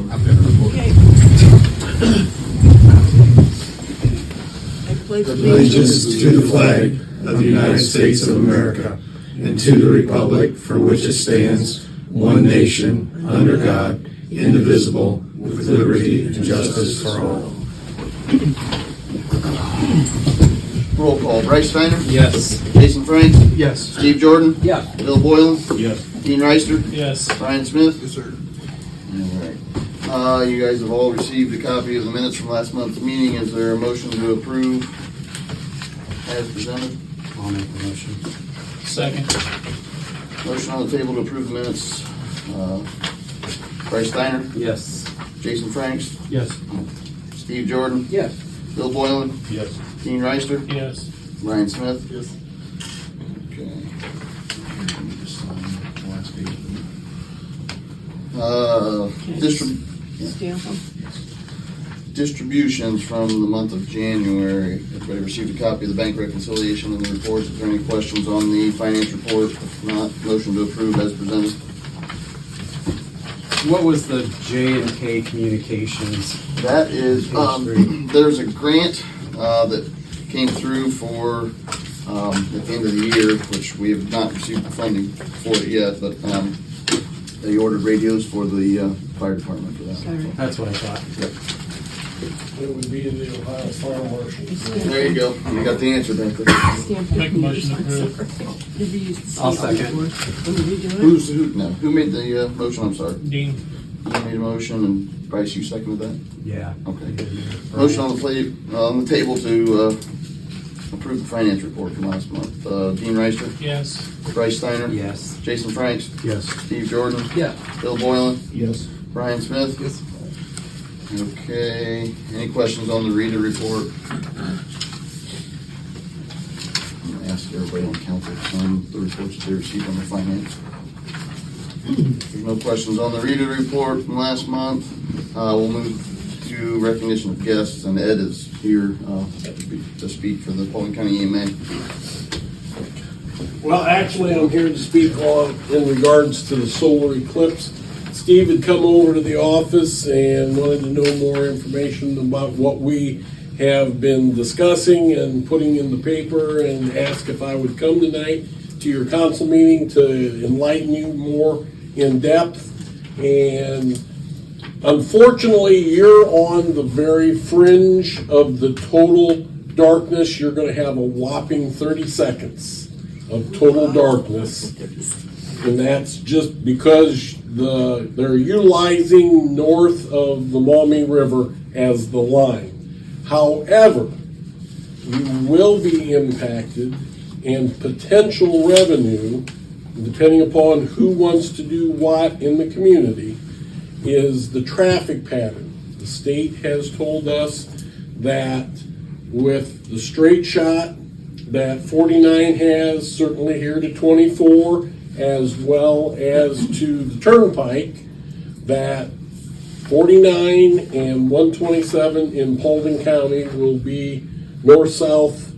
Okay. I pledge Allegiance to the flag of the United States of America and to the republic for which it stands, one nation, under God, indivisible, with liberty and justice for all. Roll call. Bryce Steiner? Yes. Jason Franks? Yes. Steve Jordan? Yeah. Bill Boylan? Yes. Dean Reister? Yes. Brian Smith? Yes, sir. All right. You guys have all received a copy of the minutes from last month's meeting. Is there a motion to approve as presented? I'll make the motion. Second. Motion on the table to approve the minutes. Bryce Steiner? Yes. Jason Franks? Yes. Steve Jordan? Yes. Bill Boylan? Yes. Dean Reister? Yes. Brian Smith? Yes. Okay. stamp them. Distributions from the month of January. Everybody received a copy of the bank reconciliation and the reports. Is there any questions on the finance report? If not, motion to approve as presented. What was the J&K Communications? That is, there's a grant that came through for at the end of the year, which we have not received the funding for it yet, but they ordered radios for the fire department for that. Sorry. That's what I thought. Yep. It would be the Ohio Fire Marshal. There you go. You got the answer back there. Stamp it. Make a motion to approve. Did you use the I'll stamp second. before? When did you do it? Who made the motion? I'm sorry. Dean. You made a motion and Bryce, you seconded that? Yeah. Okay. Motion on the table to approve the finance report from last month. Dean Reister, Yes. Bryce Steiner, Yes. Jason Franks, Yes. Steve Jordan, Yeah. Bill Boylan, Yes. Brian Smith. Yes. Okay. Any questions on the reader report? I'm gonna ask everybody on council to sign the reports that they received on the finance. If there's no questions on the reader report from last month, we'll move to recognition of guests, and Ed is here to speak for the Paulding County EMA. Well, actually, I'm here to speak on, in regards to the solar eclipse. Steve had come over to the office and wanted to know more information about what we have been discussing and putting in the paper, and asked if I would come tonight to your council meeting to enlighten you more in depth. And unfortunately, you're on the very fringe of the total darkness. You're going to have a whopping 30 seconds of total darkness. And that's just because they're utilizing north of the Maumee River as the line. However, you will be impacted, and potential revenue, depending upon who wants to do what in the community, is the traffic pattern. The state has told us that with the straight shot that 49 has, certainly here to 24, as well as to the turnpike, that 49 and 127 in Paulding County will be north-south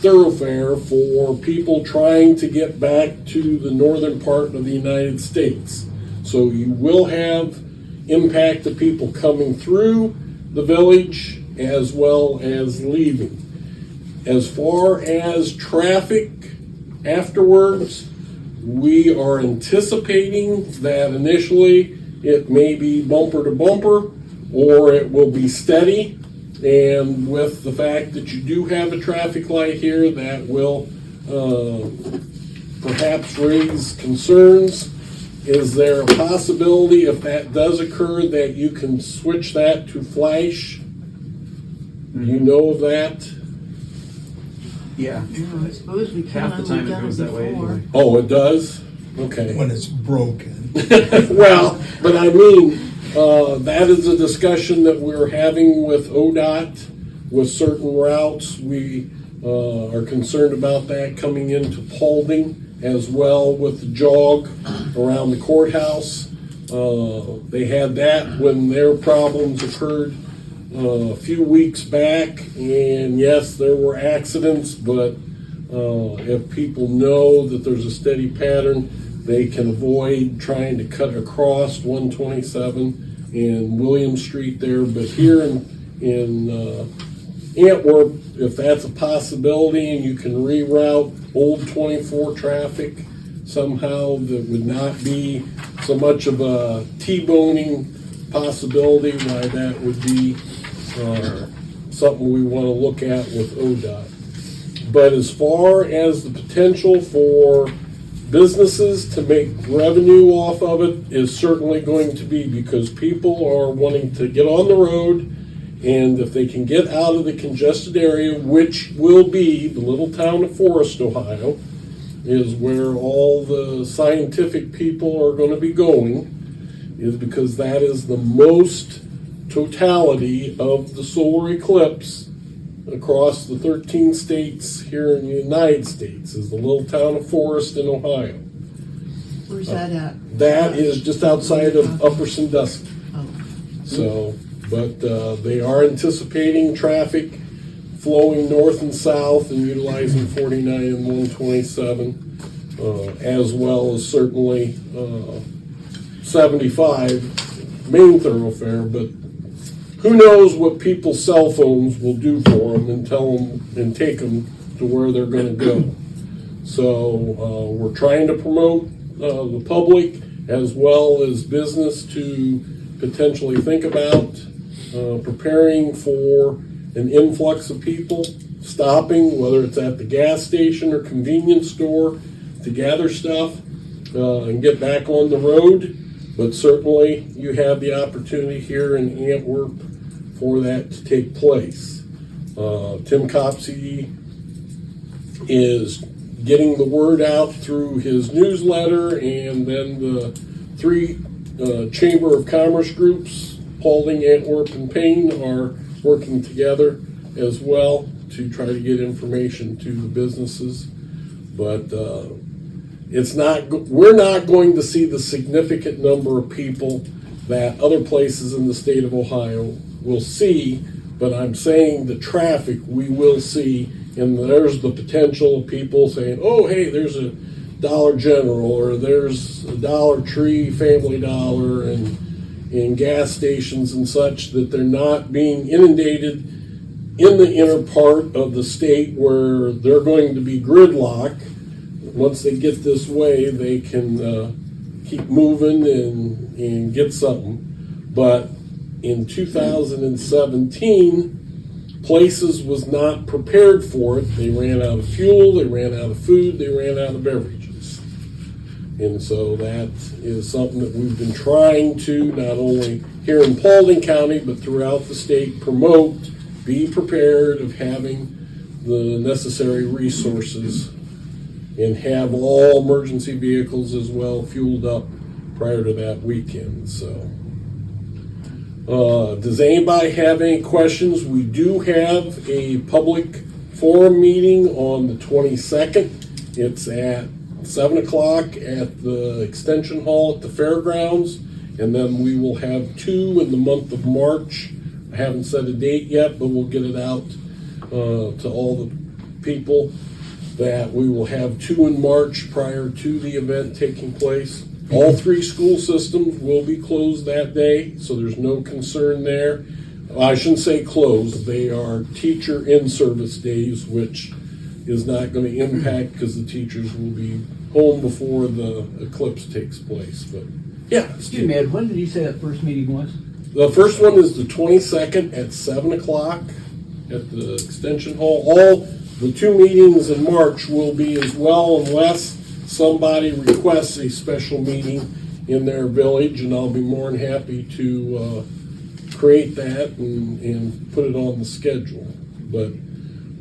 thoroughfare for people trying to get back to the northern part of the United States. So you will have impact of people coming through the village as well as leaving. As far as traffic afterwards, we are anticipating that initially it may be bumper to bumper, or it will be steady. And with the fact that you do have a traffic light here, that will perhaps raise concerns. Is there a possibility, if that does occur, that you can switch that to flash? Do you know of that? Yeah. I suppose we can. Half the time We've it done goes that way before. anyway. Oh, it does? Okay. When it's broken. Well, but I mean, that is a discussion that we're having with ODOT with certain routes. We are concerned about that coming into Paulding as well with the jog around the courthouse. They had that when their problems occurred a few weeks back, and yes, there were accidents, but if people know that there's a steady pattern, they can avoid trying to cut across 127 and William Street there, but here in Antwerp, if that's a possibility and you can reroute old 24 traffic somehow, that would not be so much of a T-boning possibility, why that would be something we want to look at with ODOT. But as far as the potential for businesses to make revenue off of it is certainly going to be, because people are wanting to get on the road, and if they can get out of the congested area, which will be the little town of Forest, Ohio, is where all the scientific people are going to be going, is because that is the most totality of the solar eclipse across the 13 states here in the United States, is the little town of Forest in Ohio. Where's that at? That is just outside of Upper Sandusky. Oh. So, but they are anticipating traffic flowing north and south and utilizing 49 and 127, as well as certainly 75 main thoroughfare. But who knows what people's cell phones will do for them and tell them and take them to where they're going to go. So we're trying to promote the public as well as business to potentially think about preparing for an influx of people stopping, whether it's at the gas station or convenience store, to gather stuff and get back on the road. But certainly you have the opportunity here in Antwerp for that to take place. Tim Copsey is getting the word out through his newsletter, and then the 3 Chamber of Commerce groups, Paulding, Antwerp, and Payne, are working together as well to try to get information to the businesses. But we're not going to see the significant number of people that other places in the state of Ohio will see, but I'm saying the traffic we will see, and there's the potential of people saying, oh, hey, there's a Dollar General, or there's a Dollar Tree, Family Dollar, and gas stations and such, that they're not being inundated in the inner part of the state where they're going to be gridlock. Once they get this way, they can keep moving and get something. But in 2017, Places was not prepared for it. They ran out of fuel, they ran out of food, they ran out of beverages. And so that is something that we've been trying to, not only here in Paulding County, but throughout the state, promote, be prepared of having the necessary resources, and have all emergency vehicles as well fueled up prior to that weekend. So, does anybody have any questions? We do have a public forum meeting on the 22nd. It's at 7 o'clock at the Extension Hall at the Fairgrounds, and then we will have 2 in the month of March. I haven't set a date yet, but we'll get it out to all the people that we will have 2 in March prior to the event taking place. All 3 school systems will be closed that day, so there's no concern there. I shouldn't say closed, they are teacher in-service days, which is not going to impact because the teachers will be home before the eclipse takes place. But yeah. Excuse me, Ed, when did you say that first meeting was? The first one is the 22nd at 7 o'clock at the Extension Hall. All the 2 meetings in March will be as well, unless somebody requests a special meeting in their village, and I'll be more than happy to create that and put it on the schedule. But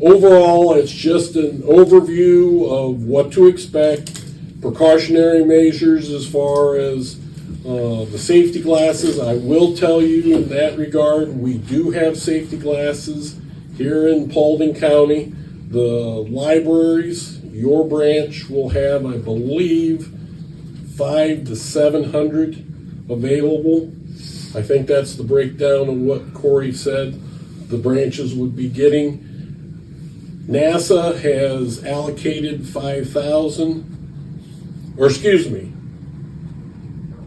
overall, it's just an overview of what to expect, precautionary measures as far as the safety glasses. I will tell you in that regard, we do have safety glasses here in Paulding County. The libraries, your branch will have, I believe, 500 to 700 available. I think that's the breakdown of what Corey said the branches would be getting. NASA has allocated 5,000, or excuse me,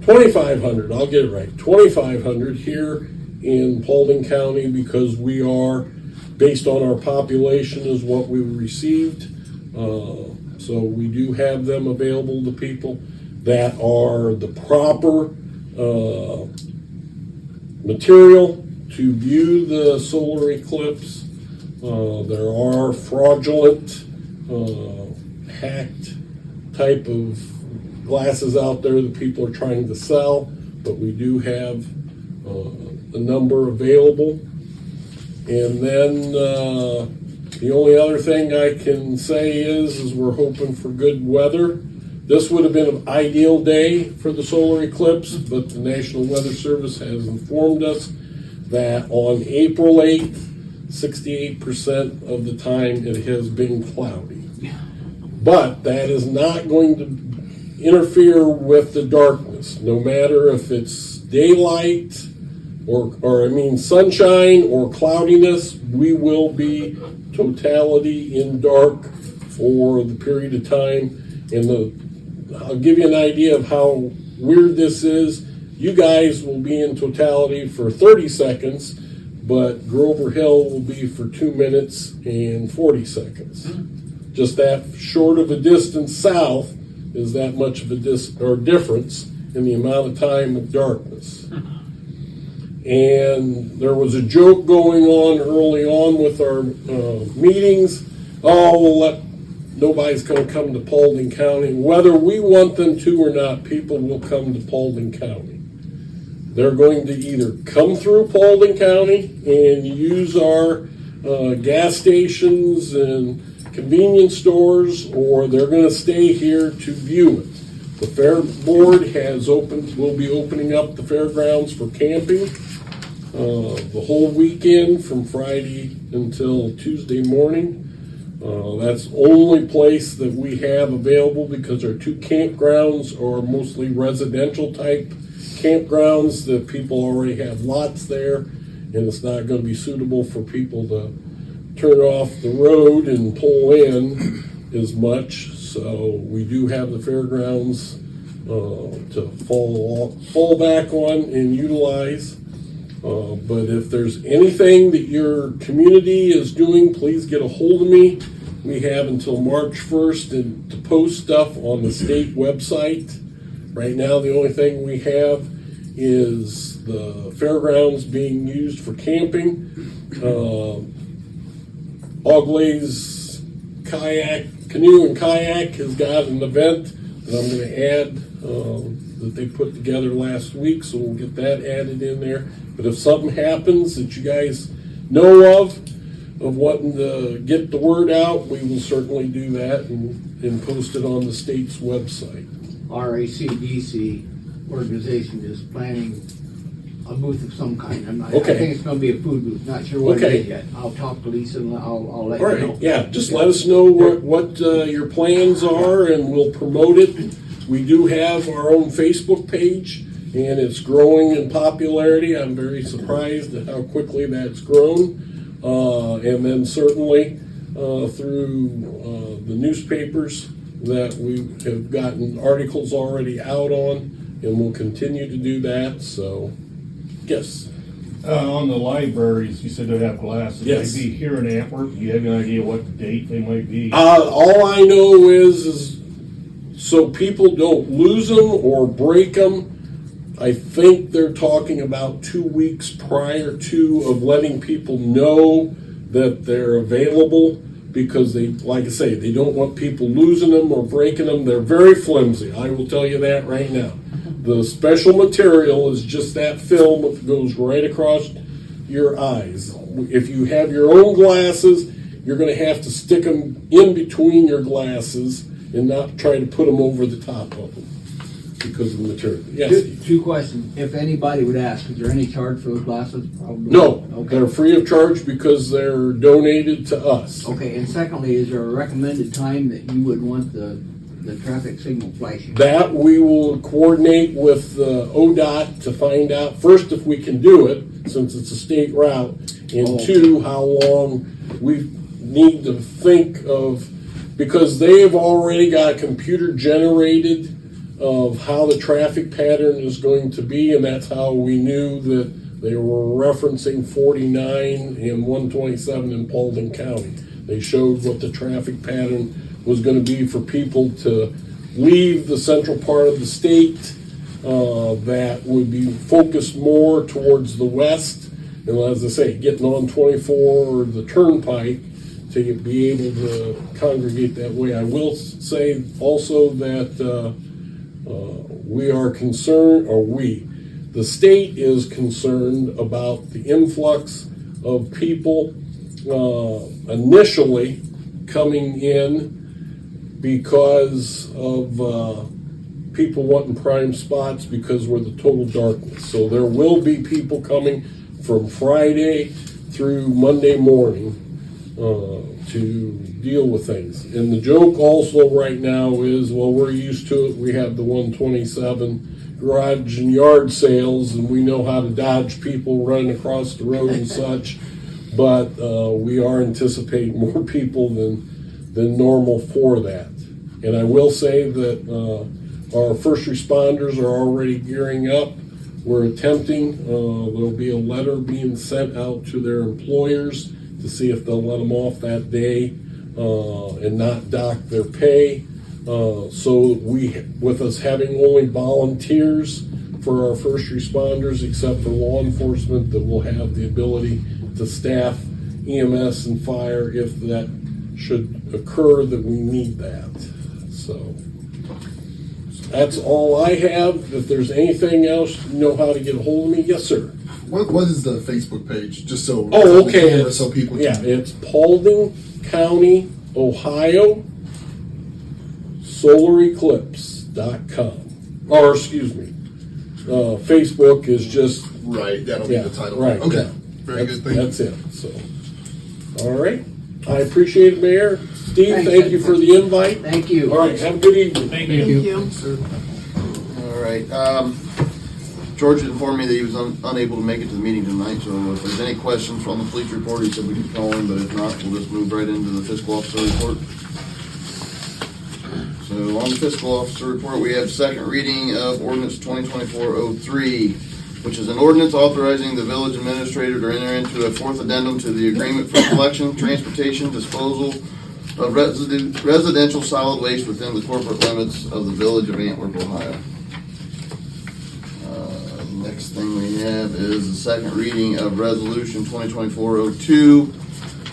2,500, I'll get it right, 2,500 here in Paulding County, because we are, based on our population is what we received. So we do have them available to people that are the proper material to view the solar eclipse. There are fraudulent, hacked type of glasses out there that people are trying to sell, but we do have a number available. And then the only other thing I can say is we're hoping for good weather. This would have been an ideal day for the solar eclipse, but the National Weather Service has informed us that on April 8th, 68% of the time it has been cloudy. But that is not going to interfere with the darkness, no matter if it's daylight or sunshine or cloudiness. We will be totality in dark for the period of time. And I'll give you an idea of how weird this is. You guys will be in totality for 30 seconds, but Grover Hill will be for 2 minutes and 40 seconds. Just that short of a distance south is that much of a difference in the amount of time of darkness. And there was a joke going on early on with our meetings. Nobody's going to come to Paulding County. Whether we want them to or not, people will come to Paulding County. They're going to either come through Paulding County and use our gas stations and convenience stores, or they're going to stay here to view it. The Fair Board will be opening up the fairgrounds for camping the whole weekend from Friday until Tuesday morning. That's the only place that we have available, because our 2 campgrounds are mostly residential type campgrounds that people already have lots there, and it's not going to be suitable for people to turn off the road and pull in as much. So we do have the fairgrounds to fall back on and utilize. But if there's anything that your community is doing, please get a hold of me. We have until March 1st to post stuff on the state website. Right now, the only thing we have is the fairgrounds being used for camping. Oglaze Canoe and Kayak has got an event that I'm going to add that they put together last week, so we'll get that added in there. But if something happens that you guys know of wanting to get the word out, we will certainly do that and post it on the state's website. Our ACDC organization is planning a booth of some kind. I think it's going to be a food booth. Not sure what it is yet. I'll talk to Lisa and I'll let you know. Yeah, just let us know what your plans are, and we'll promote it. We do have our own Facebook page, and it's growing in popularity. I'm very surprised at how quickly that's grown. And then certainly through the newspapers that we have gotten articles already out on, and we'll continue to do that. So, yes. On the libraries, you said they have classes. Yes. They be here in Antwerp. Do you have any idea what date they might be? All I know is so people don't lose them or break them. I think they're talking about 2 weeks prior to of letting people know that they're available, because they, like I say, they don't want people losing them or breaking them. They're very flimsy. I will tell you that right now. The special material is just that film that goes right across your eyes. If you have your own glasses, you're going to have to stick them in between your glasses and not try to put them over the top of them because of the material. Yes? Two questions. If anybody would ask, is there any charge for those glasses? Probably. No. Okay. They're free of charge because they're donated to us. Okay, and secondly, is there a recommended time that you would want the traffic signal flashing? That we will coordinate with ODOT to find out, first, if we can do it, since it's a state route, and two, how long we need to think of, because they have already got a computer-generated of how the traffic pattern is going to be, and that's how we knew that they were referencing 49 and 127 in Paulding County. They showed what the traffic pattern was going to be for people to leave the central part of the state that would be focused more towards the west, and as I say, getting on 24 or the turnpike to be able to congregate that way. I will say also that we are concerned, the state is concerned about the influx of people initially coming in because of people wanting prime spots because we're the total darkness. So there will be people coming from Friday through Monday morning to deal with things. And the joke also right now is, well, we're used to it. We have the 127 garage and yard sales, and we know how to dodge people running across the road and such. But we are anticipating more people than normal for that. And I will say that our first responders are already gearing up. We're attempting, there'll be a letter being sent out to their employers to see if they'll let them off that day and not dock their pay. So with us having only volunteers for our first responders, except for law enforcement, that will have the ability to staff EMS and fire if that should occur, that we need that. So that's all I have. If there's anything else, you know how to get a hold of me. Yes, sir. What is the Facebook page? Just so okay. So people yeah, can. it's Paulding County, Ohio, SolarEclipse.com. Or excuse me, Facebook is just Right, that'll be the title. Right. Okay. Yeah. Very good. Thank That's it. So, all right. I appreciate it, Mayor. Steve, Thanks. thank you for the invite. Thank you. All right. Have a good evening. Thank you. All right. George informed me that he was unable to make it to the meeting tonight, so if there's any questions from the police report, he said we could call him, but if not, we'll just move right into the fiscal officer report. So on the fiscal officer report, we have second reading of ordinance 2024-03, which is an ordinance authorizing the village administrator to enter into a fourth addendum to the agreement for collection, transportation, disposal of residential solid waste within the corporate limits of the Village of Antwerp, Ohio. Next thing we have is the second reading of resolution 2024-02,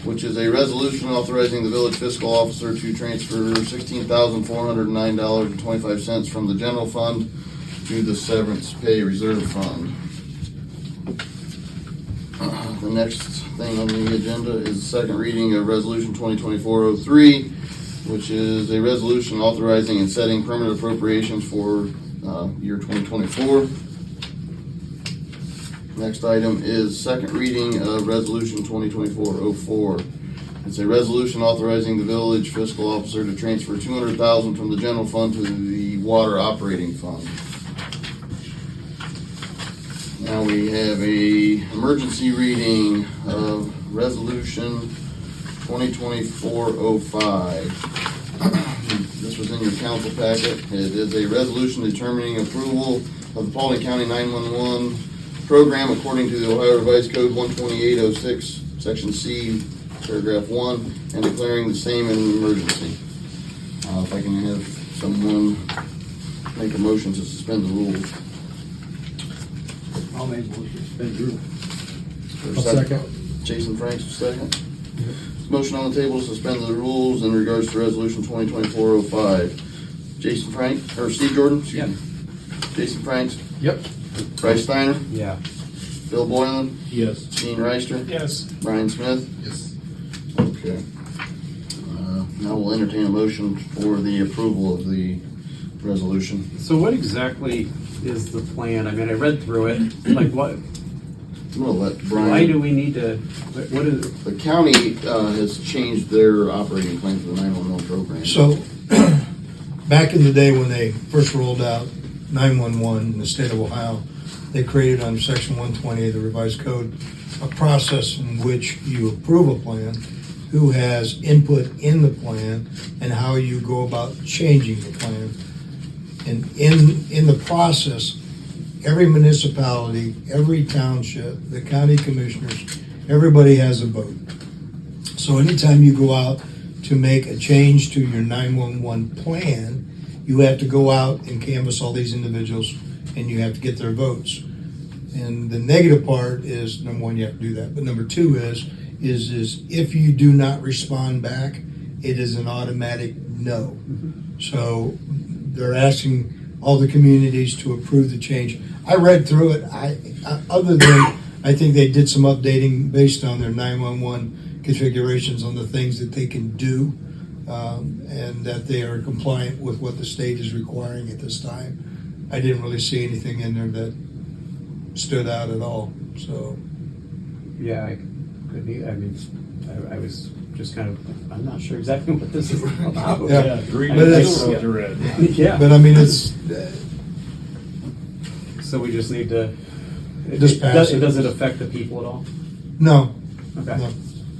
which is a resolution authorizing the village fiscal officer to transfer $16,409.25 from the general fund to the severance pay reserve fund. The next thing on the agenda is the second reading of resolution 2024-03, which is a resolution authorizing and setting permanent appropriations for year 2024. Next item is second reading of resolution 2024-04. It's a resolution authorizing the village fiscal officer to transfer $200,000 from the general fund to the water operating fund. Now we have a emergency reading of resolution 2024-05. This was in your council packet. It is a resolution determining approval of the Paulding County 911 program according to the Ohio Revised Code 12806, Section C, Paragraph 1, and declaring the same an emergency. If I can have someone make a motion to suspend the rules. I'll make a motion to suspend the rules. Second. Jason Franks, second. Motion on the table to suspend the rules in regards to resolution 2024-05. Jason Frank, or Steve Jordan? Excuse me. Jason Franks, Yep. Bryce Steiner, Yeah. Bill Boylan, Yes. Gene Reister, Yes. Brian Smith. Yes. Okay. Now we'll entertain a motion for the approval of the resolution. So what exactly is the plan? I mean, I read through it. Like what? I'm gonna let Why Brian. do we need to? What is? The county has changed their operating plan for the 911 program. So, back in the day when they first rolled out 911 in the state of Ohio, they created under Section 120 of the Revised Code a process in which you approve a plan, who has input in the plan, and how you go about changing the plan. And in the process, every municipality, every township, the county commissioners, everybody has a vote. So anytime you go out to make a change to your 911 plan, you have to go out and canvass all these individuals and you have to get their votes. And the negative part is, number one, you have to do that. But number two is if you do not respond back, it is an automatic no. So they're asking all the communities to approve the change. I read through it. Other than I think they did some updating based on their 911 configurations on the things that they can do, and that they are compliant with what the state is requiring at this time. I didn't really see anything in there that stood out at all. So Yeah, I could be, I mean, I was just kind of, I'm not sure exactly what this is about. Yeah. Read But the it's- what you read. Yeah, but I mean, it's so we just need to, Just pass it. does it affect the people at all? no. Okay. No.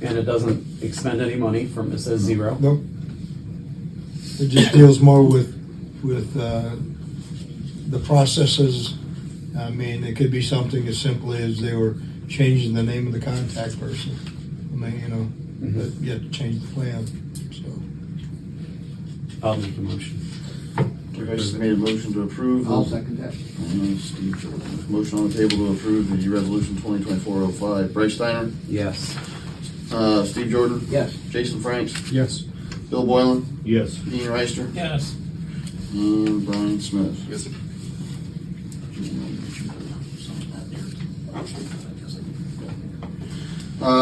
And it doesn't expend any money from, it says zero? Nope. It just deals more with the processes. I mean, it could be something as simple as they were changing the name of the contact person. I mean, you know, but you have to change the plan, so. I'll make the motion. Rice made a motion to approve. I'll second that. Steve Jordan. Motion on the table to approve the resolution 2024-05. Bryce Steiner, Yes. Steve Jordan, Yes. Jason Franks, Yes. Bill Boylan, Yes. Dean Reister, Yes. and Brian Smith. Yes, sir.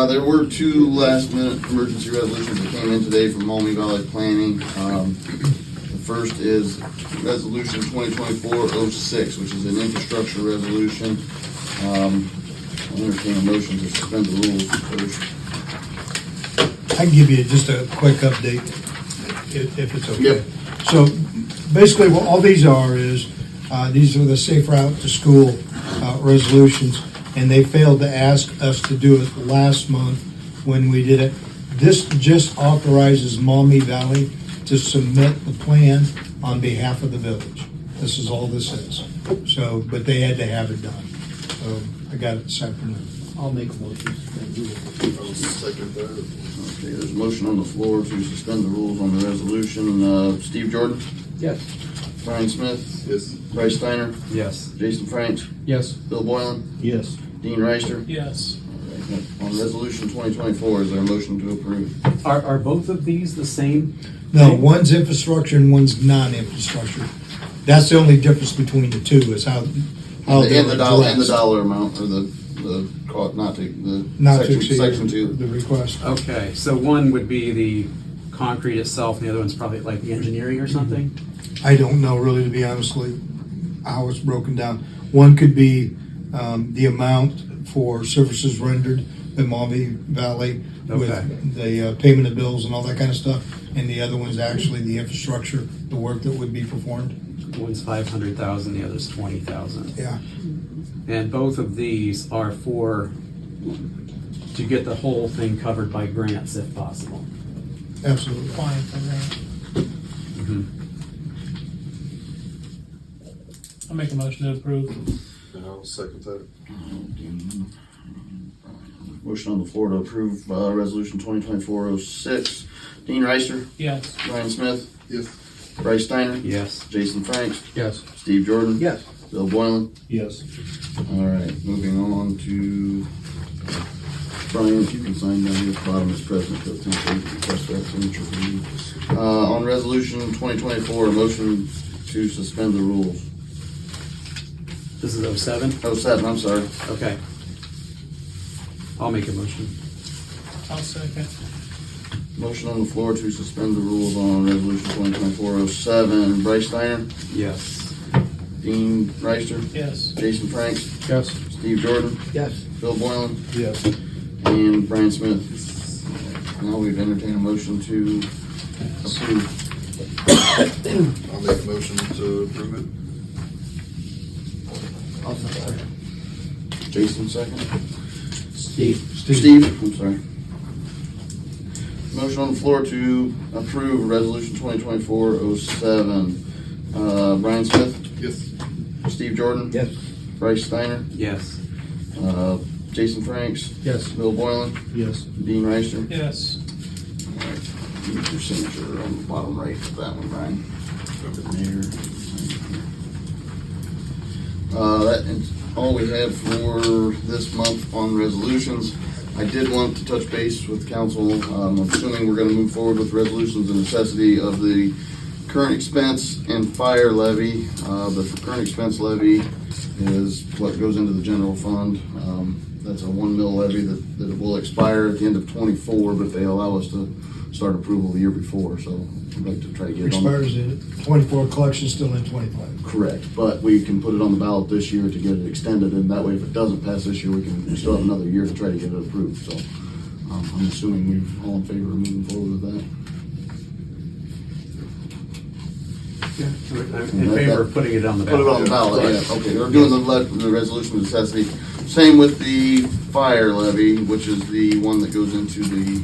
There were two last-minute emergency resolutions that came in today from Maumee Valley Planning. The first is Resolution 2024-06, which is an infrastructure resolution. I'll entertain a motion to suspend the rules first. I can give you just a quick update if it's okay. Yep. So basically what all these are is, these are the Safe Route to School resolutions, and they failed to ask us to do it last month when we did it. This just authorizes Maumee Valley to submit the plan on behalf of the village. This is all this is. So, but they had to have it done. So I got it this afternoon. I'll make a motion to suspend the rules. I'll second that. Okay, there's a motion on the floor to suspend the rules on the resolution. Steve Jordan, Yes. Brian Smith, Yes. Bryce Steiner, Yes. Jason Franks, Yes. Bill Boylan, Yes. Dean Reister. Yes. On resolution 2024, is there a motion to approve? Are both of these the same? No, one's infrastructure and one's non-infrastructure. That's the only difference between the two is how they're And the addressed. dollar amount, or the not to, the Not to section, exceed section two. the request. Okay, so one would be the concrete itself, and the other one's probably like the engineering or something? I don't know really, to be honestly, how it's broken down. One could be the amount for services rendered in Maumee Valley Okay. with the payment of bills and all that kind of stuff. And the other one's actually the infrastructure, the work that would be performed. One's 500,000, the other's 20,000. Yeah. And both of these are for, to get the whole thing covered by grants if possible. Absolutely. Mhm. I'll make a motion to approve. And I'll second that. Motion on the floor to approve resolution 2024-06. Dean Reister, Yes. Brian Smith, Yes. Bryce Steiner, Yes. Jason Franks, Yes. Steve Jordan, Yes. Bill Boylan. Yes. All right, moving on to Brian, if you can sign down here at the bottom as president, because I think we request that signature for you. On resolution 2024, a motion to suspend the rules. This is 07? 07, I'm sorry. Okay. I'll make a motion. I'll second. Motion on the floor to suspend the rules on resolution 2024-07. Bryce Steiner, Yes. Dean Reister, Yes. Jason Franks, Yes. Steve Jordan, Yes. Bill Boylan, Yes. and Brian Smith. Now we've entertained a motion to approve. I'll make a motion to approve it. I'll second. Jason second. Steve. Steve, I'm sorry. Motion on the floor to approve resolution 2024-07. Brian Smith, Yes. Steve Jordan, Yes. Bryce Steiner, Yes. Jason Franks, Yes. Bill Boylan, Yes. Dean Reister. Yes. Need your signature on the bottom right of that one, Brian. Mayor. That is all we have for this month on resolutions. I did want to touch base with council. I'm assuming we're gonna move forward with resolutions of necessity of the current expense and fire levy. The current expense levy is what goes into the general fund. That's a 1 mil levy that will expire at the end of '24, but they allow us to start approval the year before, so I'd like to try to get it on. Expires in 24, collection still in 25. Correct, but we can put it on the ballot this year to get it extended, and that way if it doesn't pass this year, we still have another year to try to get it approved, so I'm assuming we're all in favor of moving forward with that. I'm in favor of putting it on the Put it on the ballot. ballot, yeah, okay, we're doing the resolution of necessity. Same with the fire levy, which is the one that goes into the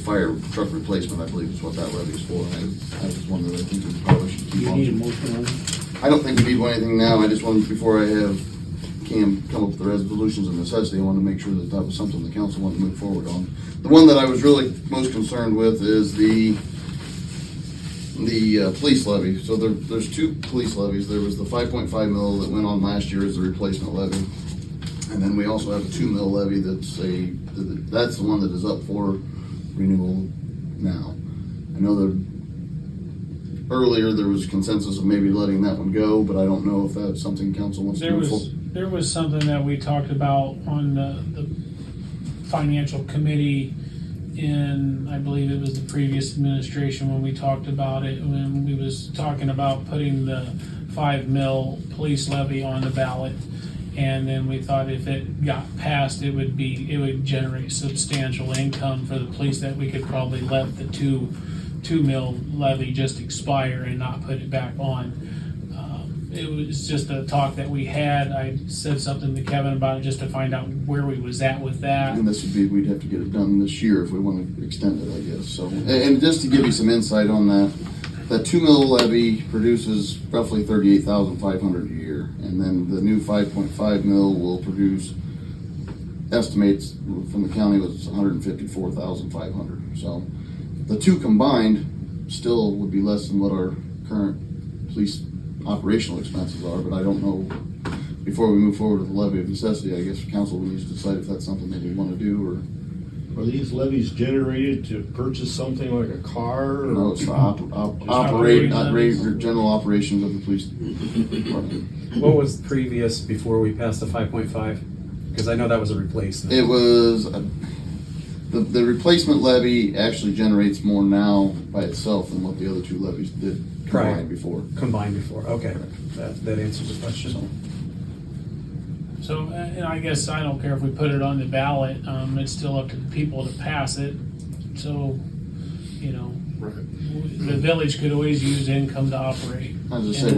fire truck replacement, I believe is what that levy is for. I was one that I think we probably should Do keep you need a on. motion on it? I don't think we need anything now, I just wanted, before I have Cam come up with the resolutions of necessity, I wanted to make sure that that was something the council wanted to move forward on. The one that I was really most concerned with is the police levy. So there's two police levies. There was the 5.5 mil that went on last year as the replacement levy. And then we also have a 2 mil levy that's the one that is up for renewal now. I know that earlier there was consensus of maybe letting that one go, but I don't know if that's something council wants to move forward. There was something that we talked about on the financial committee in, I believe it was the previous administration when we talked about it, when we was talking about putting the 5 mil police levy on the ballot. And then we thought if it got passed, it would generate substantial income for the police, that we could probably let the 2 mil levy just expire and not put it back on. It was just a talk that we had. I said something to Kevin about it just to find out where we was at with that. And we'd have to get it done this year if we want to extend it, I guess. So, and just to give you some insight on that 2 mil levy produces roughly 38,500 a year, and then the new 5.5 mil will produce, estimates from the county was 154,500. So, the two combined still would be less than what our current police operational expenses are, but I don't know. Before we move forward with the levy of necessity, I guess council will need to decide if that's something that we want to do, or. Are these levies generated to purchase something like a car? Or? No, it's to operate general operations of the police department. What was previous before we passed the 5.5? Because I know that was a replacement. It was, the replacement levy actually generates more now by itself than what the other two levies did combined before. Combined before, okay. That answers the question. So, and I guess I don't care if we put it on the ballot, it's still up to the people to pass it. So, you know, the village could always use income to operate. As I say,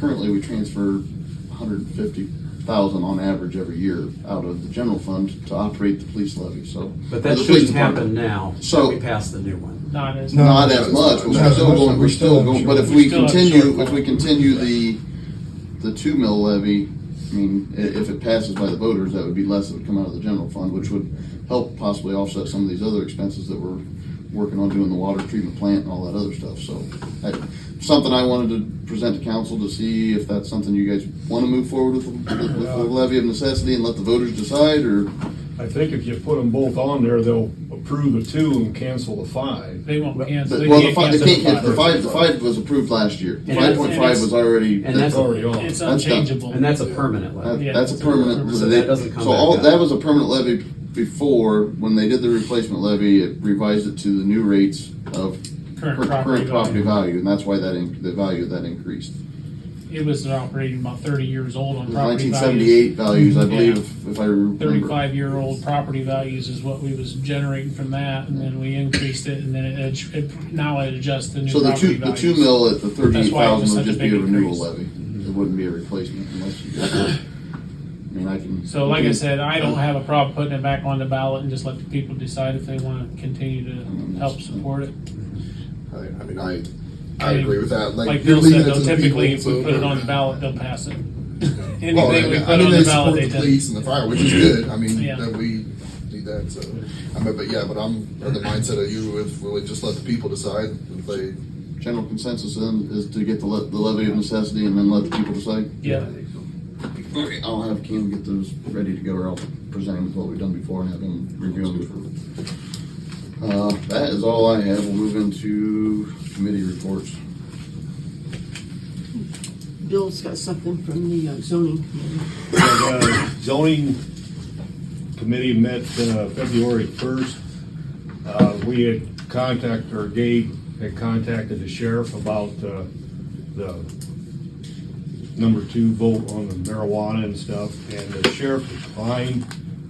currently we transfer 150,000 on average every year out of the general fund to operate the police levy, so. But that the police shouldn't happen department. now, So- we pass the new one. Not as Not as much, but we're still going, but if we still have continue shortfall. the 2 mil levy, I mean, if it passes by the voters, that would be less that would come out of the general fund, which would help possibly offset some of these other expenses that we're working on doing the water treatment plant and all that other stuff, so. Something I wanted to present to council to see if that's something you guys want to move forward with the levy of necessity and let the voters decide, or. I think if you put them both on there, they'll approve the 2 and cancel the 5. They won't cancel. They Well, can't the cancel five, the five was approved last year. The And that's- 5.5 was already. and that's already on. It's That's done. unchangeable. And that's a permanent levy. Yeah. That's a permanent. So that doesn't come back up. That was a permanent levy before. When they did the replacement levy, it revised it to the new rates of Current current property value. value, and that's why the value of that increased. It was operating about 30 years old on It was property 1978 values, I believe, Yeah. if I remember. 35-year-old property values is what we was generating from that, and then we increased it, and then now it adjusts the new So the property two values. mil at the That's why it was 38,000 such would a just be big a renewal increase. levy. It wouldn't be a replacement unless you. I mean, I can. So like I said, I don't have a problem putting it back on the ballot and just let the people decide if they want to continue to help support it. I mean, I I agree with that. Like you're Bill leaving said, it to they'll the typically, people, if we so put it on the they're- ballot, they'll pass it. Anything Well, we put I mean, on they the support ballot, the they tend. police and the fire, which is good. I mean, Yeah. that we need that. So, but I'm of the mindset of you. If we just let the people decide, if they General consensus then is to get the levy of necessity and then let the people decide. Yeah. Okay, I'll have Kim get those ready to go, or I'll present them with what we've done before and have him review them. That is all I have. We'll move into committee reports. Bill's got something from the zoning committee. The zoning committee met February 1st. We had contacted, or Gabe had contacted the sheriff about the number 2 vote on the marijuana and stuff, and the sheriff declined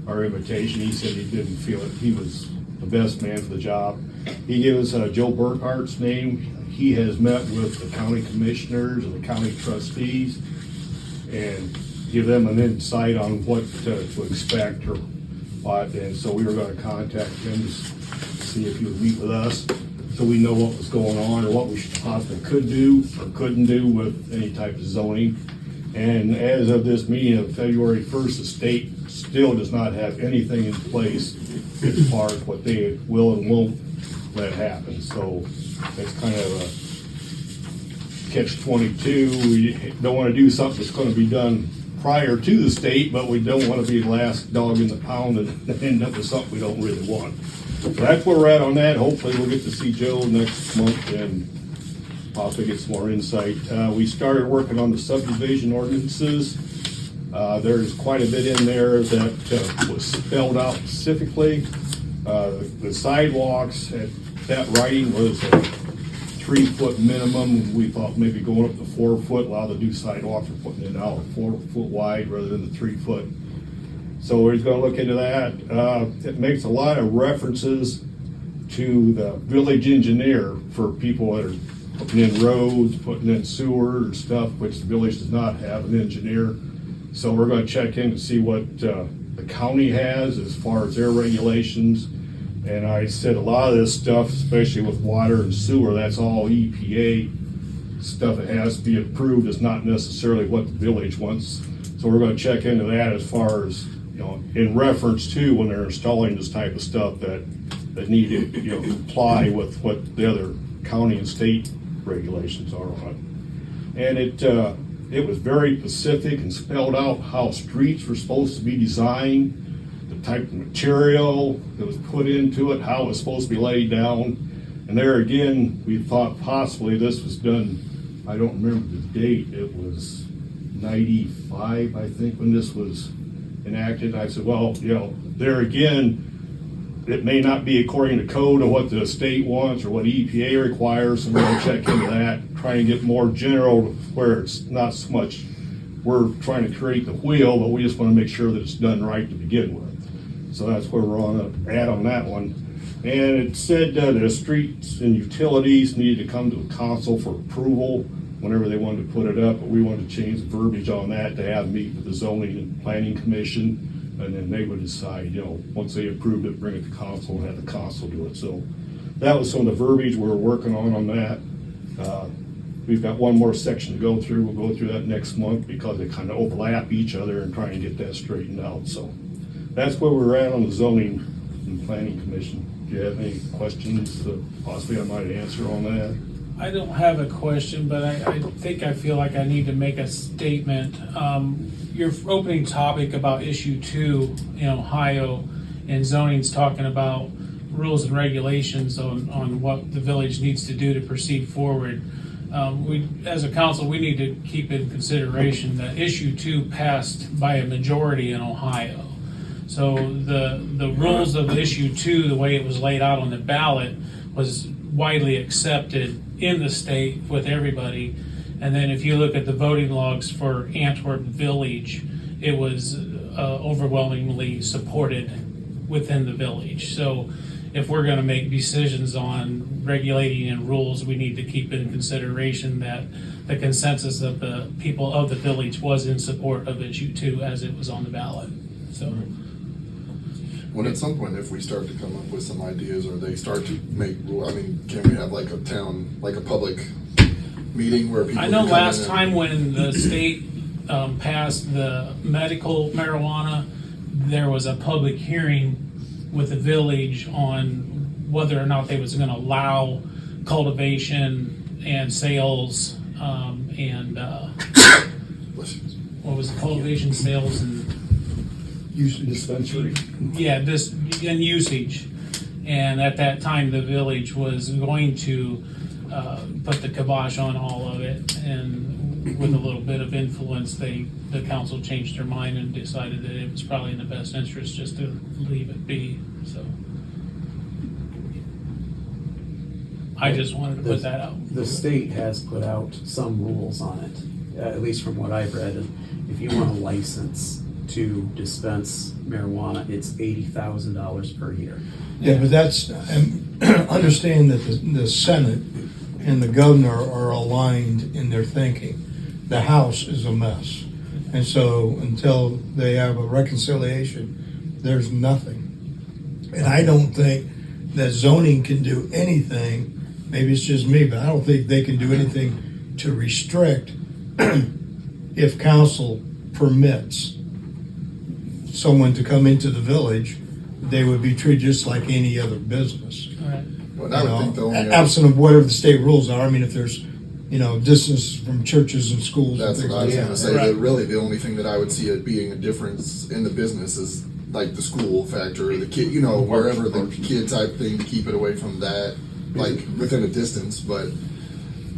our invitation. He said he didn't feel it. He was the best man for the job. He gave us Joe Burkhart's name. He has met with the county commissioners and the county trustees and give them an insight on what to expect or what. And so we were going to contact him to see if he would meet with us, so we know what was going on or what we possibly could do or couldn't do with any type of zoning. And as of this meeting of February 1st, the state still does not have anything in place as far as what they will and won't let happen. So it's kind of a catch-22. We don't want to do something that's going to be done prior to the state, but we don't want to be the last dog in the pound and end up with something we don't really want. So that's where we're at on that. Hopefully we'll get to see Joe next month and possibly get some more insight. We started working on the subdivision ordinances. There's quite a bit in there that was spelled out specifically. The sidewalks, that writing was a 3-foot minimum. We thought maybe going up to 4 foot, a lot of the new sidewalks are putting it out 4 foot wide rather than the 3 foot. So we're just gonna look into that. It makes a lot of references to the village engineer for people that are putting in roads, putting in sewer and stuff, which the village does not have an engineer. So we're gonna check in to see what the county has as far as their regulations. And I said a lot of this stuff, especially with water and sewer, that's all EPA stuff that has to be approved. It's not necessarily what the village wants. So we're gonna check into that as far as, in reference to when they're installing this type of stuff that need to, comply with what the other county and state regulations are on it. And it was very specific and spelled out how streets were supposed to be designed, the type of material that was put into it, how it was supposed to be laid down. And there again, we thought possibly this was done, I don't remember the date, it was 95, I think, when this was enacted. I said, well, there again, it may not be according to code of what the state wants or what EPA requires, so we're gonna check into that, try and get more general where it's not so much we're trying to create the wheel, but we just wanna make sure that it's done right to begin with. So that's where we're at on that one. And it said the streets and utilities needed to come to the council for approval whenever they wanted to put it up, but we wanted to change the verbiage on that to have meet with the zoning and planning commission, and then they would decide, once they approved it, bring it to council and have the council do it. So that was some of the verbiage we're working on that. We've got one more section to go through. We'll go through that next month because they kind of overlap each other and trying to get that straightened out. So that's where we're at on the zoning and planning commission. Do you have any questions that possibly I might answer on that? I don't have a question, but I think I feel like I need to make a statement. Your opening topic about issue 2 in Ohio and zoning's talking about rules and regulations on what the village needs to do to proceed forward. We, as a council, we need to keep in consideration that issue 2 passed by a majority in Ohio. So the rules of issue 2, the way it was laid out on the ballot, was widely accepted in the state with everybody. And then if you look at the voting logs for Antwerp Village, it was overwhelmingly supported within the village. So if we're going to make decisions on regulating and rules, we need to keep in consideration that the consensus of the people of the village was in support of issue 2 as it was on the ballot. So. When at some point, if we start to come up with some ideas or they start to make rules, can we have like a town, like a public meeting where people? I know could come in last and- time when the state passed the medical marijuana, there was a public hearing with the village on whether or not they was gonna allow cultivation and sales, and, what was it, cultivation, sales, and Dispensary. yeah, this, and usage. And at that time, the village was going to put the kibosh on all of it, and with a little bit of influence, the council changed their mind and decided that it was probably in the best interest just to leave it be, so. I just wanted to put that out. The state has put out some rules on it, at least from what I've read. And if you want a license to dispense marijuana, it's $80,000 per year. Yeah, but that's, understand that the Senate and the governor are aligned in their thinking. The House is a mess. And so until they have a reconciliation, there's nothing. And I don't think that zoning can do anything, maybe it's just me, but I don't think they can do anything to restrict if council permits someone to come into the village, they would be treated just like any other business. Right. But I would think the only Absent of whatever the state rules are. I mean, if there's, distance from churches and schools. That's and what I things was like gonna say, Right. that really the only thing that I would see it being a difference in the business is like the school factor, or the kid, wherever the kid type thing, to keep it away from that, like within a distance, but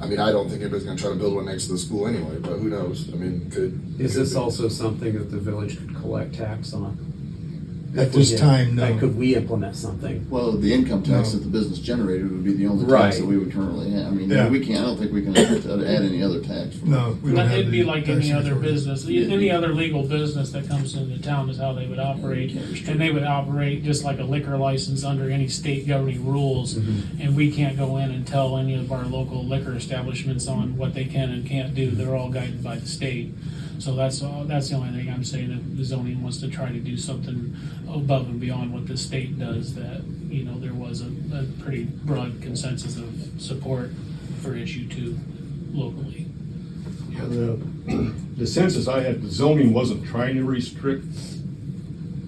I mean, I don't think anybody's gonna try to build one next to the school anyway, but who knows? I mean, Is this be. also something that the village could collect tax on? At this time, no. Like, could we implement something? Well, the income tax No. that the business generated would be the only tax Right. that we would currently have. I mean, Yeah. I don't think we can add any other tax. No, we don't have It'd be the like any taxing other authority. business, any other legal business that comes into town is how they would operate. And they would operate just like a liquor license under any state governing rules. And we can't go in and tell any of our local liquor establishments on what they can and can't do. They're all guided by the state. So that's the only thing I'm saying, that the zoning wants to try to do something above and beyond what the state does, that, there was a pretty broad consensus of support for issue 2 locally. Yeah, the census I had, the zoning wasn't trying to restrict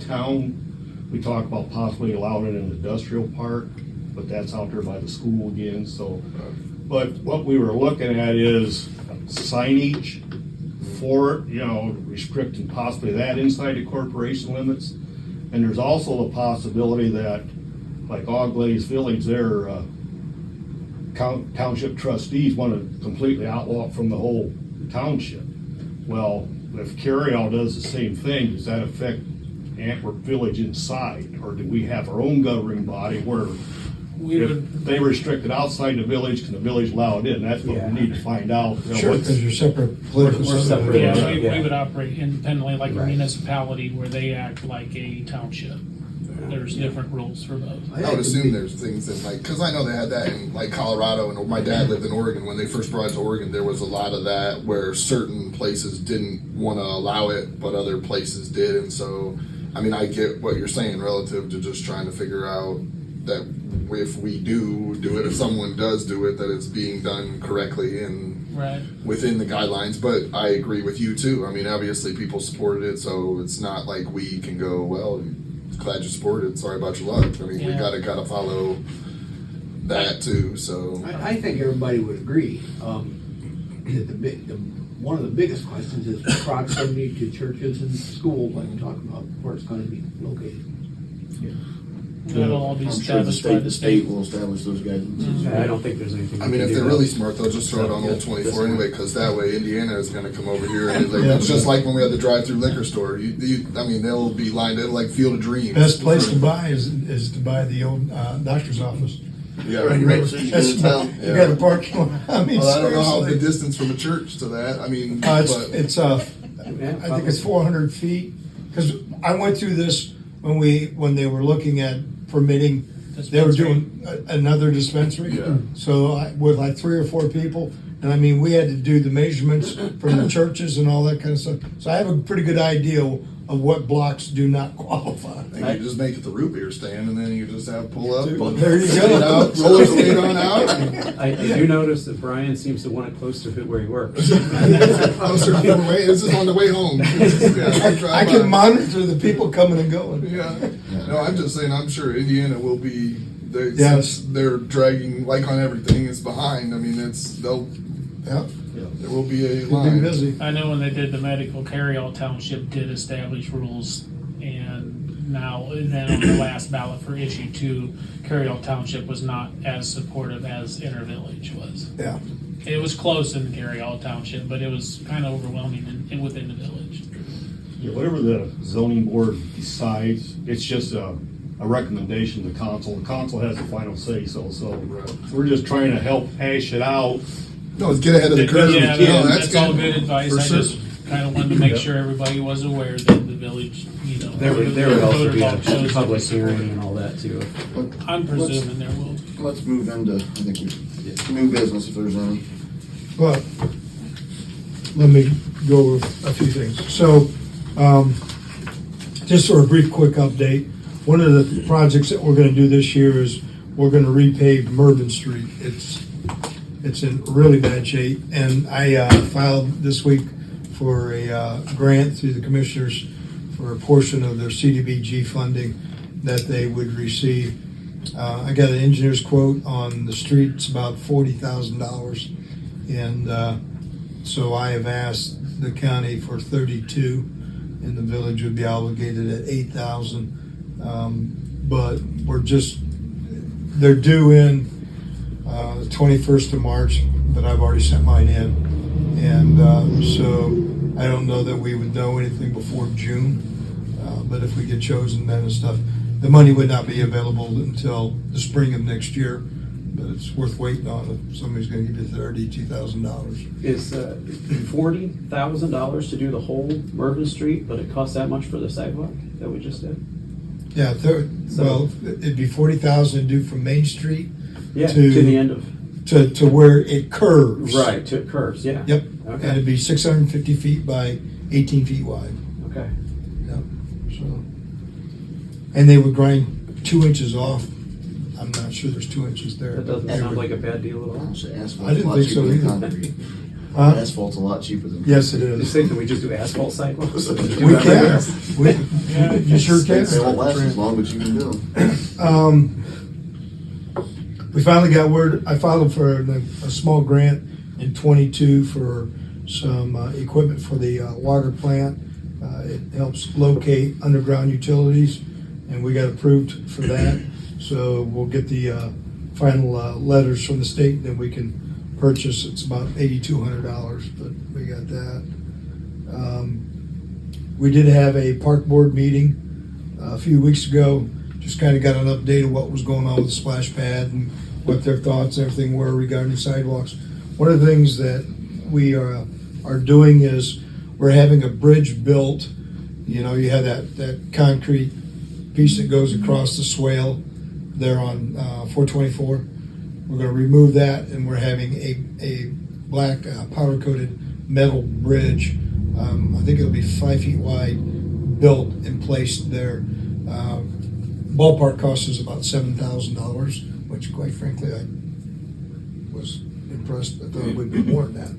town. We talked about possibly allowing it in the industrial park, but that's out there by the school again, so. But what we were looking at is signage for it, restricting possibly that inside the corporation limits. And there's also the possibility that, like Oglaze Village, their township trustees want to completely outlaw it from the whole township. Well, if Carryall does the same thing, does that affect Antwerp Village inside? Or do we have our own governing body where We if would, they restrict it outside the village, can the village allow it in? That's what Yeah. we need to find out. Sure, because you're separate political. We're separate. yeah, Yeah. we would operate independently like a Right. municipality where they act like a township. There's different rules for both. I would assume there's things in because I know they had that in like Colorado, and my dad lived in Oregon. When they first brought it to Oregon, there was a lot of that where certain places didn't want to allow it, but other places did. And so, I mean, I get what you're saying relative to just trying to figure out that if we do it, if someone does do it, that it's being done correctly and Right. within the guidelines. But I agree with you too. I mean, obviously people supported it, so it's not like we can go, well, glad you supported it, sorry about your luck. I mean, we Yeah. gotta follow that too, so. I think everybody would agree, that one of the biggest questions is proximity to churches and schools, like we talked about, where it's gonna be located. That'll all be I'm sure established by the state. will establish those guidelines. I don't think there's anything. I we mean, can if do they're really about- smart, they'll just throw it on Yeah. Old 24 anyway, because that way Indiana is gonna come over here and it's like, Yeah. it's just like when we had the drive-through liquor store. I mean, they'll be lined up like Field of Dreams. Best place to buy is to buy the old doctor's office. Yeah, Right, right. so you That's can tell. you got a parking lot. I mean, Well, I don't know how the seriously. distance from a church to that. I mean, It's I think it's 400 feet, because I went through this when they were looking at permitting, they were doing another dispensary. Yeah. So with like 3 or 4 people, and I mean, we had to do the measurements from the churches and all that kind of stuff. So I have a pretty good idea of what blocks do not qualify. And you just make it the root beer stand, and then you just have pull up. There you Skate go. out, roller skate on out. and I do notice that Brian seems to want it close to where he works. Closer to the way. This is on the way home. Yeah, I can monitor the people coming and going. Yeah. No, I'm just saying. I'm sure Indiana will be. Yes. Since they're dragging like on everything. It's behind. I mean, Yeah, there will be a we'll be line. busy. I know when they did the medical, Cary-All Township did establish rules, and now, then on the last ballot for issue 2, Cary-All Township was not as supportive as Inner Village was. Yeah. It was close in Cary-All Township, but it was kind of overwhelming within the village. Yeah, whatever the zoning board decides, it's just a recommendation to council. The council has the final say, so we're just trying to help hash it out. No, let's get ahead of the curve. Yeah, No, that's all good advice. For I sure. just kind of wanted to make sure everybody was aware that the village, There would also be voter a log shows public that hearing and all that too. I'm presuming there will. Let's move into, I think, new business if there's any. Well, let me go over a few things. So, just for a brief, quick update, one of the projects that we're going to do this year is we're going to repave Mervyn Street. It's in really bad shape, and I filed this week for a grant through the commissioners for a portion of their CDBG funding that they would receive. I got an engineer's quote on the street. It's about $40,000. And so I have asked the county for 32, and the village would be obligated at 8,000. But they're due in the 21st of March, but I've already sent mine in. And so I don't know that we would know anything before June. But if we get chosen then and stuff, the money would not be available until the spring of next year. But it's worth waiting on if somebody's going to give you $32,000. Is $40,000 to do the whole Mervyn Street, but it costs that much for the sidewalk that we just did? Yeah, well, it'd be $40,000 to do from Main Street Yeah, to the end of. to where it curves. Right, to it curves, yeah. Yep. And Okay, it'd be 650 feet by 18 feet wide. okay. Yep. So, and they would grind 2 inches off. I'm not sure there's 2 inches there. That doesn't They sound would- like a bad deal at all. Actually, I asphalt's a didn't lot think so cheaper than either. concrete. Huh? Asphalt's a lot cheaper than. Yes, it You is. think that we just do asphalt sidewalks? We can. You sure can. They won't last as long, but you can do them. We finally got word. I filed for a small grant in 22 for some equipment for the water plant. It helps locate underground utilities, and we got approved for that. So we'll get the final letters from the state, and then we can purchase. It's about $8,200, but we got that. We did have a park board meeting a few weeks ago. Just kind of got an update of what was going on with the splash pad and what their thoughts and everything were regarding sidewalks. One of the things that we are doing is we're having a bridge built. You know, you have that concrete piece that goes across the swale there on 424. We're going to remove that, and we're having a black powder-coated metal bridge. I think it'll be 5 feet wide, built and placed there. Ballpark cost is about $7,000, which quite frankly I was impressed. I thought it would be more than that.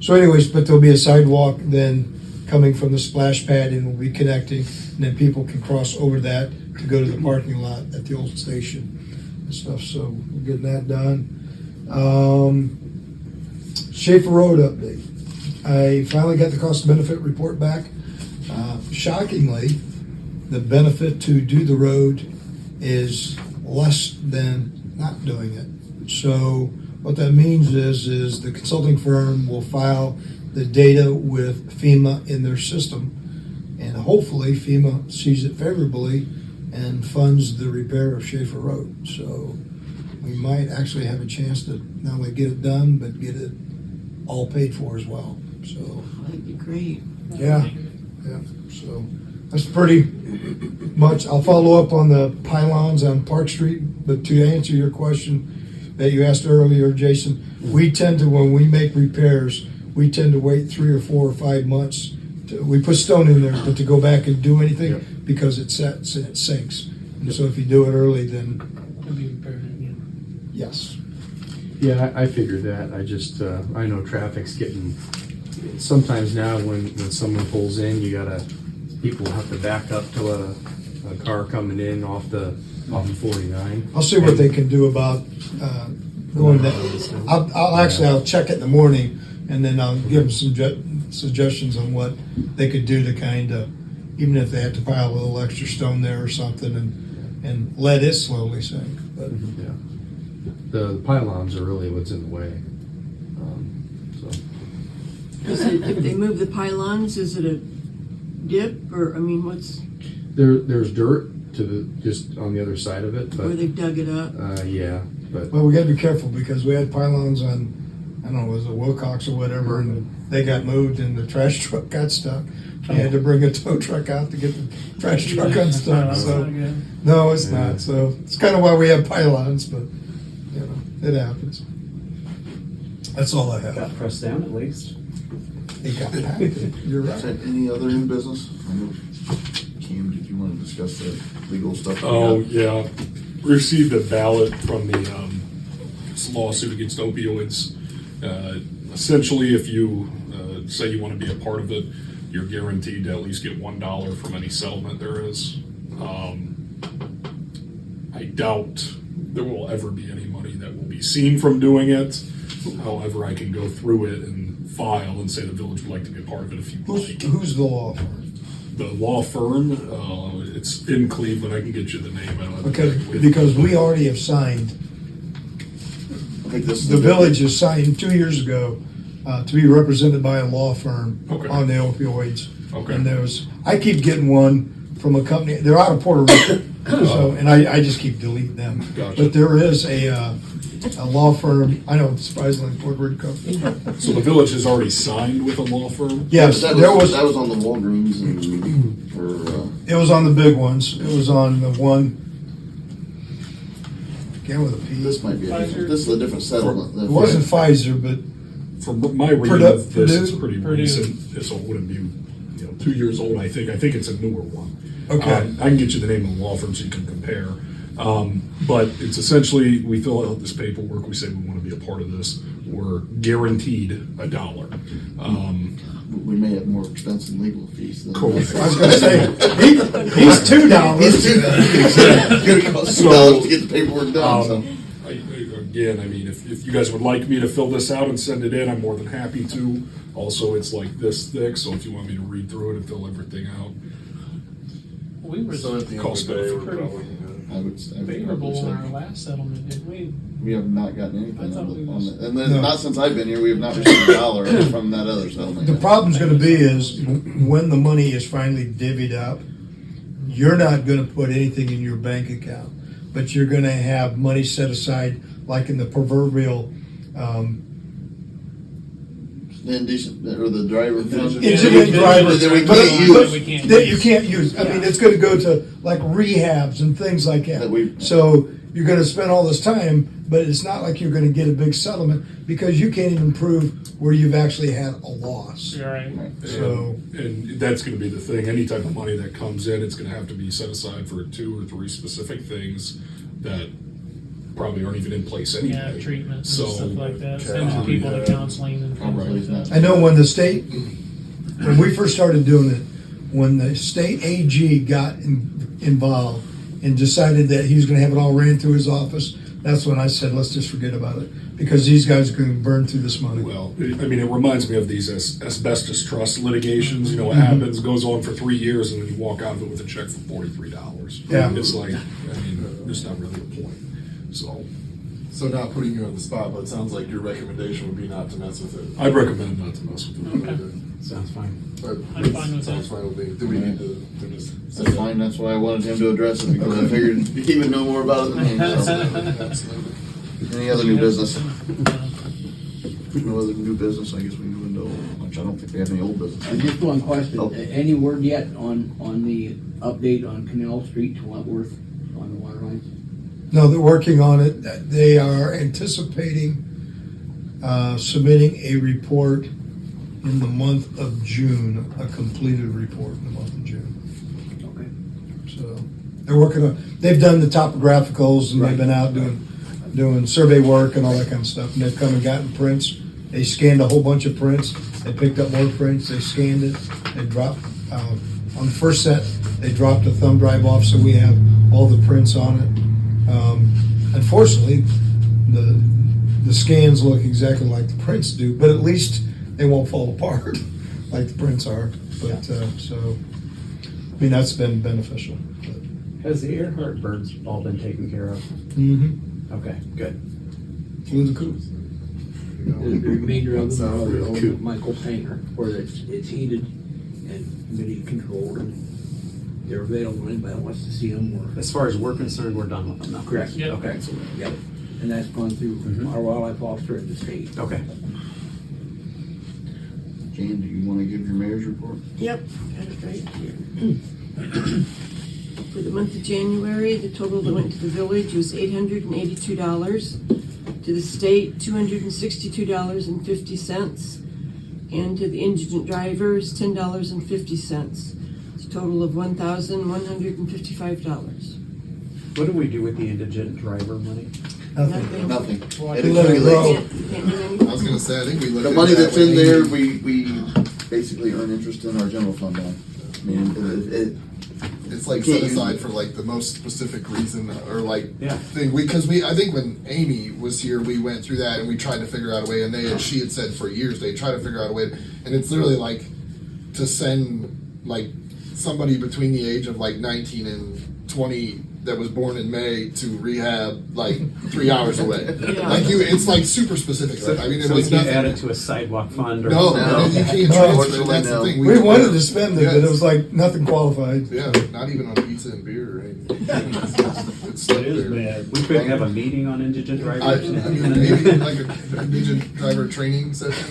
So anyways, but there'll be a sidewalk then coming from the splash pad, and we'll be connecting, and then people can cross over that to go to the parking lot at the old station and stuff. So we're getting that done. Schaefer Road update. I finally got the cost benefit report back. Shockingly, the benefit to do the road is less than not doing it. So what that means is the consulting firm will file the data with FEMA in their system, and hopefully FEMA sees it favorably and funds the repair of Schaefer Road. So we might actually have a chance to not only get it done, but get it all paid for as well. So That'd be great. yeah. So that's pretty much. I'll follow up on the pylons on Park Street, but to answer your question that you asked earlier, Jason, we tend to, when we make repairs, we tend to wait 3 or 4 or 5 months we put stone in there, but to go back and do Yeah. anything, because it sets and it sinks. And so if you do it early, then It'll be repaired again. yes. Yeah, I figured that. I just, I know traffic's getting, sometimes now when someone pulls in, people have to back up to let a car coming in off the 49. I'll see what they can do about going that. I'll check it in the morning, and then I'll give them some suggestions on what they could do to kind of, even if they have to pile a little extra stone there or something, and let it slowly sink. But Yeah. The pylons are really what's in the way. If they move the pylons, is it a dip, or, I mean, what's, There's dirt just on the other side of it, where but, they've dug it up? yeah, but, well, we got to be careful because we had pylons on, I don't know, was it Wilcox or whatever, and they got moved, and the trash truck got stuck. You had to bring a tow truck out to get the trash truck unstuck. That's So not good. no, it's Yeah. not. So it's kind of why we have pylons, but you know, it happens. That's all I have. got pressed down at least. It got packed. You're right. Any other new business? I know, Cam, did you want to discuss the legal stuff? Oh, yeah. Received a ballot from the lawsuit against opioids. Essentially, if you say you want to be a part of it, you're guaranteed to at least get $1 from any settlement there is. I doubt there will ever be any money that will be seen from doing it. However, I can go through it and file and say the village would like to be a part of it if you like. Who's the law firm? The law firm, it's in Cleveland. I can get you the name. I don't have Okay, it with me. because we already have signed. I think this is The village has signed 2 years ago to be represented by a law firm Okay. on the opioids. Okay. And I keep getting one from a company. They're out of Puerto Rico, so and I just keep deleting them. Gotcha. But there is a law firm. I know, surprisingly, Puerto Rico. So the village has already signed with a law firm? Yes, that there was, was. that was on the Walgreens and, or, It was on the big ones. It was on the one. Again with a P. this might be, this is a different settlement. It wasn't Pfizer, but From my reading Purdue- of this, it's Purdue? pretty recent, so it wouldn't be, 2 years old, I think. I think it's a newer one. Okay. I can get you the name of the law firm so you can compare. But it's essentially, we fill out this paperwork, we say we want to be a part of this. We're guaranteed $1. We may have more expensive legal fees than. Cool. I was going to say he's $2. It's gonna cost $2 to get the paperwork done, so. Again, I mean, if you guys would like me to fill this out and send it in, I'm more than happy to. Also, it's like this thick, so if you want me to read through it and fill everything out. We were So at the end of the day, we're pretty I would favorable say. on our last settlement, didn't we? We have not gotten I anything thought we on was- it. And then, No. not since I've been here, we have not received $1 from that other settlement. The problem's going to be is when the money is finally divvied up, you're not going to put anything in your bank account, but you're going to have money set aside, like in the proverbial Indecent, or the driver. indigent driver That we but- can't but- use. We can't that use. you can't use. I mean, it's going to go to like rehabs and things like that. That we- So you're going to spend all this time, but it's not like you're going to get a big settlement because you can't even prove where you've actually had a loss. You're right. So And that's gonna be the thing, any type of money that comes in, it's gonna have to be set aside for 2 or 3 specific things that probably aren't even in place anyway. Yeah, treatments So, and stuff like that, sending people to counseling and things like that. I know when when we first started doing it, when the state AG got involved and decided that he was going to have it all ran through his office, that's when I said, let's just forget about it because these guys are going to burn through this money. Well, I mean, it reminds me of these asbestos trust litigations, Mm-hmm. what happens, goes on for 3 years, and then you walk out of it with a check for $43. Yeah. It's like, I mean, there's not really a point, so. So not putting you on the spot, but it sounds like your recommendation would be not to mess with it. I'd recommend not to mess with it. Okay. Sounds fine. But I'm fine with sounds that. fine with me. Do we need to just? That's fine, that's why I wanted him to address it, because I figured he would know more about it than me, so. Absolutely. Any other new business? No. No other new business, I guess we move into old, which I don't think we have any old business. Just one question, Oh. any word yet on the update on Canal Street to Wentworth on the water lines? No, they're working on it. They are anticipating submitting a report in the month of June, a completed report in the month of June. Okay. So they're working on, they've done the topographicals and they've been out doing survey work and all that kind of stuff. And they've come and gotten prints. They scanned a whole bunch of prints. They picked up more prints. They scanned it. They dropped, on the first set, they dropped a thumb drive off so we have all the prints on it. Unfortunately, the scans look exactly like the prints do, but at least they won't fall apart like the prints are. But so, I mean, that's been beneficial. Has the Earhart birds all been taken care of? Mm-hmm. Okay, good. Flew the coop. The remainder of them are the Michael Painter, where it's heated and humidity controlled, and they're available. Anybody that wants to see them, or As far as we're concerned, we're done with them now. correct. Yep. Okay. Yep. And that's gone through our wildlife officer in the state. Okay. Jan, do you want to give your mayor's report? Yep, got it right here. For the month of January, the total that went to the village was $882. To the state, $262.50. And to the indigent drivers, $10.50. It's a total of $1,155. What do we do with the indigent driver money? Nothing. Nothing. Let it grow. Can't do anything. I was gonna say, I think we looked The at money that that's when in Amy- there, we basically earn interest in our general fund on. I mean, It's like Can't set use aside it. for like the most specific reason or like Yeah. thing. I think when Amy was here, we went through that and we tried to figure out a way. And she had said for years they try to figure out a way. And it's literally like to send like somebody between the age of like 19 and 20 that was born in May to rehab like 3 hours away. Yeah. Like it's like super specific. So, I mean, it so we was can't nothing. add it to a sidewalk fund or? No, No. you can't No. transfer it. That's the No. thing. We wanted to spend it, but it was like nothing qualified. Yeah, not even on pizza and beer or anything. It's That is bad. We couldn't have a meeting on indigent I drivers? mean, maybe like a indigent driver training session.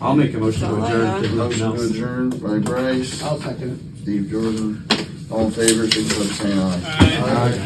I'll make a motion That's to all I adjourn. have. if there's nothing motion to else. adjourn by Bryce, I'll second it. Steve Jordan, all in favor, signify by saying aye. Aye. Aye.